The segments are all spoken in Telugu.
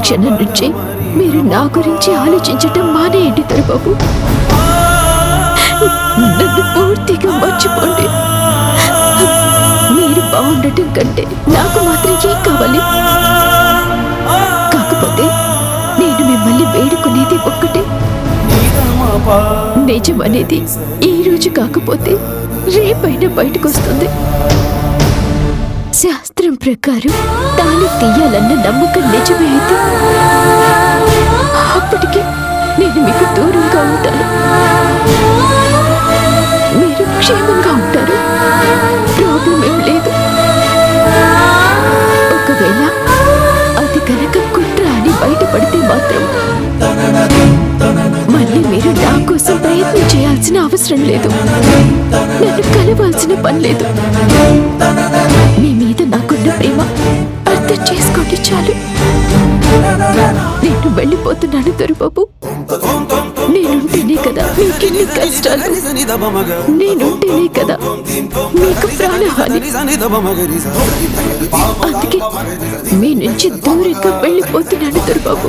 క్షణం నుంచి మీరు నా గురించి ఆలోచించటం మానేయండి దొరబాబు. నన్ను పూర్తిగా మర్చిపోండి. మీరు బాగుండటం కంటే నాకు మాత్రం ఏం కావాలి? కాకపోతే నేను మిమ్మల్ని వేడుకునేది ఒక్కటే, నిజం అనేది ఈ రోజు కాకపోతే రేపైనా బయటకు వస్తుంది. శాస్త్రం ప్రకారం తాళి తీయాలన్న నమ్మకం నిజమే అయితే అప్పటికి నేను మీకు దూరంగా ఉంటాను. మీరు క్షేమంగా ఉంటారు, ప్రాబ్లం ఏం లేదు. ఒకవేళ అది కనుక కుట్ర అని బయటపడితే మాత్రం మళ్ళీ మీరు నా కోసం ప్రయత్నం చేయాల్సిన అవసరం లేదు, నన్ను కలవాల్సిన పని లేదు. మీ మీద నాకున్న ప్రేమ అర్థం చేసుకోండి చాలు. నేను వెళ్ళిపోతున్నాను దొరబాబు. నేనుంటేనే కదా మీకెన్ని కష్టాలు, నేనుంటేనే కదా మీకు ప్రాణహాని. అందుకే మీ నుంచి దూరంగా వెళ్ళిపోతున్నాను దొరబాబు.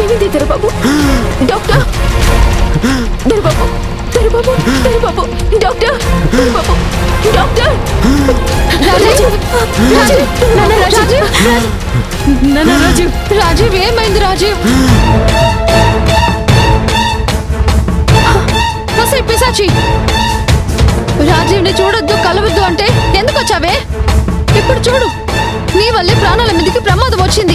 ఏమిటి Dorababu? Doctor Dorababu, Dorababu, Dorababu, doctor Dorababu, doctor. Rajiv ఏమైంది? రాజీవ్ పిశాచి, రాజీవ్ని చూడొద్దు కలవద్దు అంటే ఎందుకు వచ్చావే? ఇప్పుడు చూడు, నీ వల్లే ప్రాణాల మీదకి ప్రమాదం వచ్చింది.